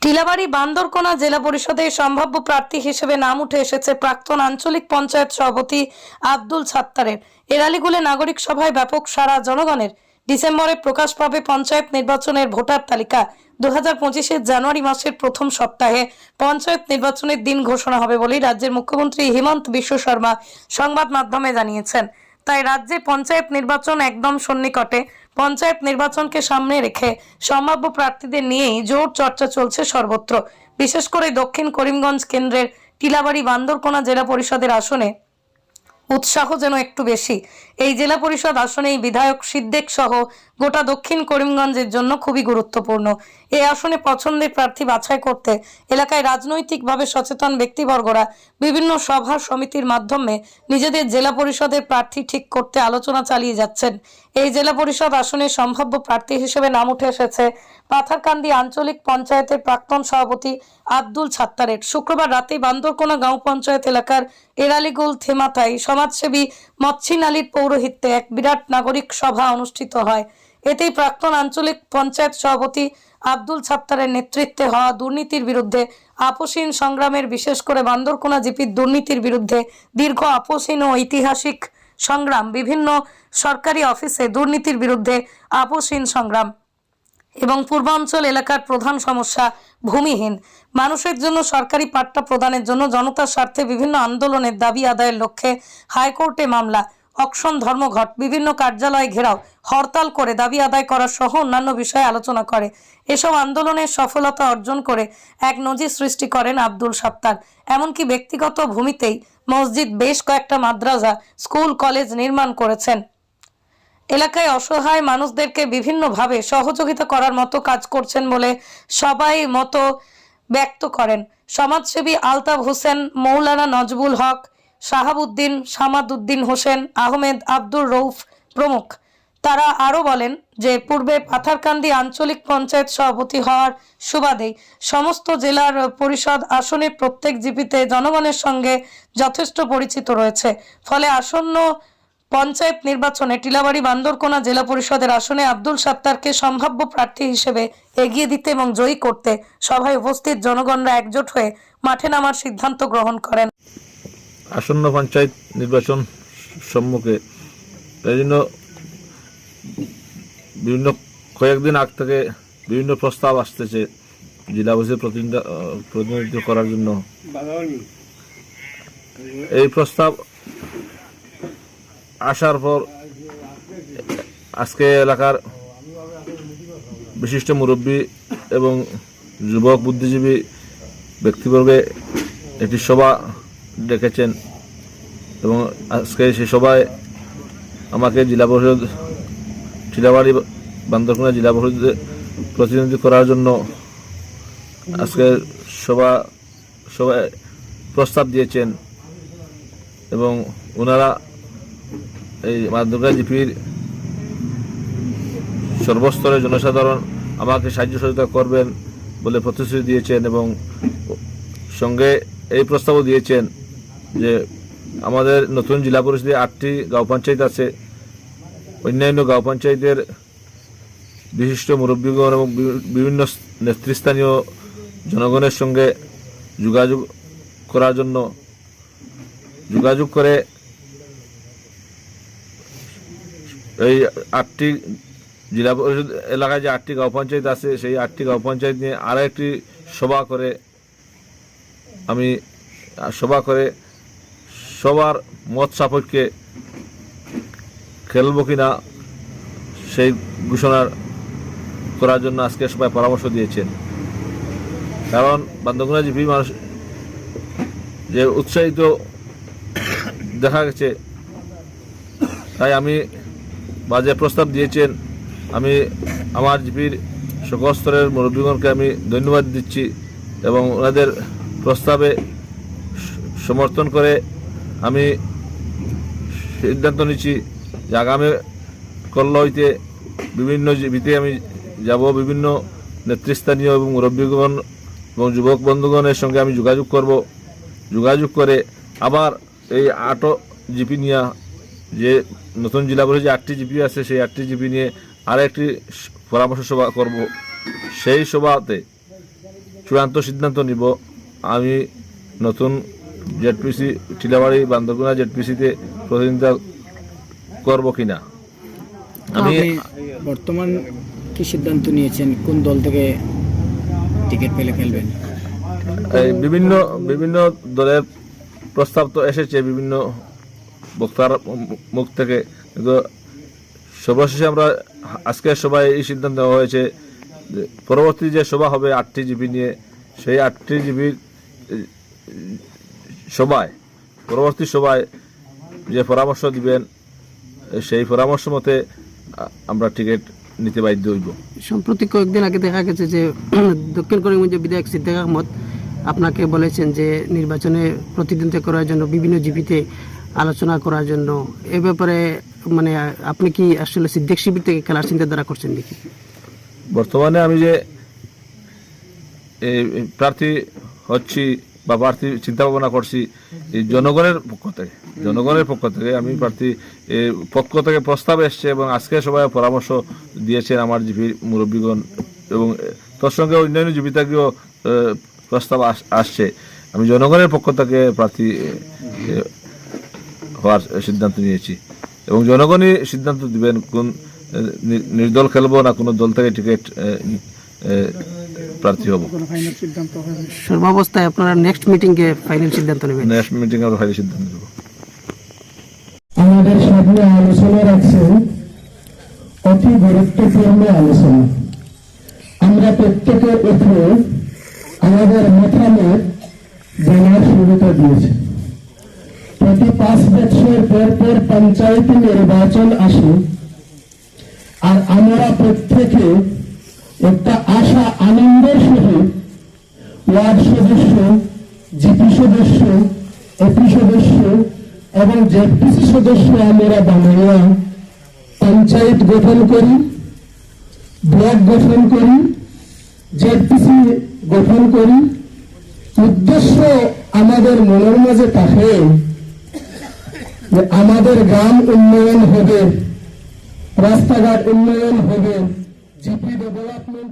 টিলাবাড়ি বান্দরকোনা জেলা পরিষদে সম্ভাব্য প্রার্থী হিসেবে নাম উঠে এসেছে প্রাক্তন আঞ্চলিক পঞ্চায়েত সভাপতি আব্দুল সাত্তারের। এরালিগুলে নাগরিক সভায় ব্যাপক সাড়া জনগণের। ডিসেম্বরে প্রকাশ পাবে পঞ্চায়েত নির্বাচনের ভোটার তালিকা। 2025-এর জানুয়ারি মাসের প্রথম সপ্তাহে পঞ্চায়েত নির্বাচনের দিন ঘোষণা হবে বলেই রাজ্যের মুখ্যমন্ত্রী হিমন্ত বিশ্ব শর্মা সংবাদ মাধ্যমে জানিয়েছেন। তাই রাজ্যে পঞ্চায়েত নির্বাচন একদম সন্নিকটে। পঞ্চায়েত নির্বাচনকে সামনে রেখে সম্ভাব্য প্রার্থীদের নিয়েই জোর চর্চা চলছে সর্বত্র। বিশেষ করে দক্ষিণ করিমগঞ্জ কেন্দ্রের টিলাবাড়ি বান্দরকোনা জেলা পরিষদের আসনে উৎসাহ যেন একটু বেশি। এই জেলা পরিষদ আসনেই বিধায়ক সিদ্দিক সহ গোটা দক্ষিণ করিমগঞ্জের জন্য খুবই গুরুত্বপূর্ণ। এই আসনে পছন্দের প্রার্থী বাছাই করতে এলাকায় রাজনৈতিকভাবে সচেতন ব্যক্তিবর্গরা বিভিন্ন সভা সমিতির মাধ্যমে নিজেদের জেলা পরিষদের প্রার্থী ঠিক করতে আলোচনা চালিয়ে যাচ্ছেন। এই জেলা পরিষদ আসনে সম্ভাব্য প্রার্থী হিসেবে নাম উঠে এসেছে পাথারকান্দি আঞ্চলিক পঞ্চায়েতের প্রাক্তন সভাপতি আব্দুল সাত্তারের। শুক্রবার রাতে বান্দরকোনা গাঁও পঞ্চায়েত এলাকার এরালিগুল থেমাতায় সমাজসেবী মচ্ছিন আলীর পৌরোহিত্যে এক বিরাট নাগরিক সভা অনুষ্ঠিত হয়। এতেই প্রাক্তন আঞ্চলিক পঞ্চায়েত সভাপতি আব্দুল সাত্তারের নেতৃত্বে হওয়া দুর্নীতির বিরুদ্ধে আপোষহীন সংগ্রামের, বিশেষ করে বান্দরকোনা জিপির দুর্নীতির বিরুদ্ধে দীর্ঘ আপোষহীন ও ঐতিহাসিক সংগ্রাম, বিভিন্ন সরকারি অফিসে দুর্নীতির বিরুদ্ধে আপোষহীন সংগ্রাম এবং পূর্বাঞ্চল এলাকার প্রধান সমস্যা ভূমিহীন মানুষের জন্য সরকারি পাট্টা প্রদানের জন্য জনতার স্বার্থে বিভিন্ন আন্দোলনের দাবি আদায়ের লক্ষ্যে হাইকোর্টে মামলা, অকশন ধর্মঘট, বিভিন্ন কার্যালয় ঘেরাও, হরতাল করে দাবি আদায় করা সহ অন্যান্য বিষয়ে আলোচনা করে। এসব আন্দোলনের সফলতা অর্জন করে এক নজির সৃষ্টি করেন আব্দুল সাত্তার। এমনকি ব্যক্তিগত ভূমিতেই মসজিদ, বেশ কয়েকটা মাদ্রাসা, স্কুল, কলেজ নির্মাণ করেছেন। এলাকায় অসহায় মানুষদেরকে বিভিন্নভাবে সহযোগিতা করার মতো কাজ করছেন বলে সবাই মত ব্যক্ত করেন। সমাজসেবী আলতাফ হোসেন, মৌলানা নজবুল হক, শাহাবুদ্দিন, সামাদউদ্দিন হোসেন, আহমেদ, আব্দুর রউফ প্রমুখ। তারা আরও বলেন যে পূর্বে পাথারকান্দি আঞ্চলিক পঞ্চায়েত সভাপতি হওয়ার সুবাদেই সমস্ত জেলার পরিষদ আসনের প্রত্যেক জিপিতে জনগণের সঙ্গে যথেষ্ট পরিচিত রয়েছে। ফলে আসন্ন পঞ্চায়েত নির্বাচনে টিলাবাড়ি বান্দরকোনা জেলা পরিষদের আসনে আব্দুল সাত্তারকে সম্ভাব্য প্রার্থী হিসেবে এগিয়ে দিতে এবং জয়ী করতে সভায় উপস্থিত জনগণরা একজোট হয়ে মাঠে নামার সিদ্ধান্ত গ্রহণ করেন। আসন্ন পঞ্চায়েত নির্বাচন সম্মুখে এই জন্য বিভিন্ন কয়েকদিন আগ থেকে বিভিন্ন প্রস্তাব আসতেছে জেলা পরিষদের প্রতিনিধিত্ব করার জন্য। এই প্রস্তাব আসার পর আজকে এলাকার বিশিষ্ট মুরব্বী এবং যুবক বুদ্ধিজীবী ব্যক্তিবর্গে একটি সভা ডেকেছেন এবং আজকে সেই সভায় আমাকে জেলা পরিষদ টিলাবাড়ি বান্দরকোনা জেলা পরিষদে প্রতিনিধিত্ব করার জন্য আজকে সবাই প্রস্তাব দিয়েছেন এবং ওনারা এই বান্দরকোনা জিপির সর্বস্তরের জনসাধারণ আমাকে সাহায্য সহযোগিতা করবেন বলে প্রতিশ্রুতি দিয়েছেন এবং সঙ্গে এই প্রস্তাবও দিয়েছেন যে আমাদের নতুন জেলা পরিষদে 8টি গাঁও পঞ্চায়েত আছে। অন্যান্য গাঁও পঞ্চায়েতের বিশিষ্ট মুরব্বীগণ এবং বিভিন্ন নেতৃস্থানীয় জনগণের সঙ্গে যোগাযোগ করার জন্য যোগাযোগ করে এই 8টি জেলা পরিষদ এলাকায় যে 8টি গাঁও পঞ্চায়েত আছে সেই 8টি গাঁও পঞ্চায়েত নিয়ে আরও একটি সভা করে সবার মত সাপেক্ষে খেলব কিনা সেই ঘোষণা করার জন্য আজকে সবাই পরামর্শ দিয়েছেন। কারণ বান্দরকোনা জিপি মানুষ যে উৎসাহিত দেখা গেছে, তাই আমি যে প্রস্তাব দিয়েছেন আমি আমার জিপির সকল স্তরের মুরব্বীগণকে আমি ধন্যবাদ দিচ্ছি এবং ওনাদের প্রস্তাবে সমর্থন করে আমি সিদ্ধান্ত নিচ্ছি যে আগামী কল্য হইতে বিভিন্ন জিপিতে আমি যাব, বিভিন্ন নেতৃস্থানীয় এবং মুরব্বীগণ এবং যুবক বন্ধুগণের সঙ্গে আমি যোগাযোগ করে আবার এই 8 জিপি নিয়ে যে নতুন জেলা পরিষদে 8টি জিপি আছে সেই 8টি জিপি নিয়ে আর একটি পরামর্শ সভা করব। সেই সভাতে চূড়ান্ত সিদ্ধান্ত নিব আমি নতুন জেডপিসি টিলাবাড়ি বান্দরগুনা জেডপিসিতে প্রতিনিধিত্ব করব কিনা। আমি আপনি বর্তমান কি সিদ্ধান্ত নিয়েছেন, কোন দল থেকে টিকিট পেলে খেলবেন? এই বিভিন্ন দলের প্রস্তাব তো এসেছে বিভিন্ন বক্তার মুখ থেকে, কিন্তু সর্বশেষে আমরা আজকে সবাই এই সিদ্ধান্ত নেওয়া হয়েছে যে পরবর্তী যে সভা হবে 8টি জিপি নিয়ে, সেই 8টি জিপির সভায় পরবর্তী সভায় যে পরামর্শ দিবেন সেই পরামর্শ মতে আমরা টিকিট নিতে বাধ্য হইব। সম্প্রতি কয়েকদিন আগে দেখা গেছে যে দক্ষিণ করিমগঞ্জের বিধায়ক সিদ্দিক আহমদ আপনাকে বলেছেন যে নির্বাচনে প্রতিদ্বন্দ্বিতা করার জন্য বিভিন্ন জিপিতে আলোচনা করার জন্য। এ ব্যাপারে মানে আপনি কি আসলে সিদ্দিক শিবির থেকে খেলার চিন্তাধারা করছেন দেখি? বর্তমানে আমি যে প্রার্থী হচ্ছি বা প্রার্থী চিন্তা ভাবনা করছি এই জনগণের পক্ষ থেকে আমি প্রার্থী পক্ষ থেকে প্রস্তাব এসছে এবং আজকে সবাই পরামর্শ দিয়েছেন আমার জিপির মুরব্বীগণ, এবং তোর সঙ্গে অন্যান্য জিপি থেকেও প্রস্তাব আসছে। আমি জনগণের পক্ষ থেকে প্রার্থী হওয়ার সিদ্ধান্ত নিয়েছি এবং জনগণই সিদ্ধান্ত দিবেন কোন নির্দল খেলবো না কোনো দল থেকে টিকিট প্রার্থী হব। সর্বাবস্থায় আপনারা নেক্সট মিটিংয়ে ফাইনাল সিদ্ধান্ত নেবেন? নেক্সট মিটিং আমরা ফাইনাল সিদ্ধান্ত নেব। আমাদের সামনে আলোচনা রাখছেন অতি গুরুত্বপূর্ণ আলোচনা। আমরা প্রত্যেকে এখানে আমাদের মতামত জানার সুবিধা দিয়েছি। প্রতি 5 বছর পর পর পঞ্চায়েত নির্বাচন আসে, আর আমরা প্রত্যেকে একটা আশা আনন্দের সহিত ওয়ার্ড সদস্য, জিপি সদস্য, এপি সদস্য এবং জেডপিসি সদস্য আমরা বানাইয়া পঞ্চায়েত গঠন করি, ব্লক গঠন করি, জেডপিসি গঠন করি। উদ্দেশ্য আমাদের মনের মাঝে থাকে যে আমাদের গ্রাম উন্নয়ন হবে, রাস্তাঘাট উন্নয়ন হবে, জিপি ডেভেলপমেন্ট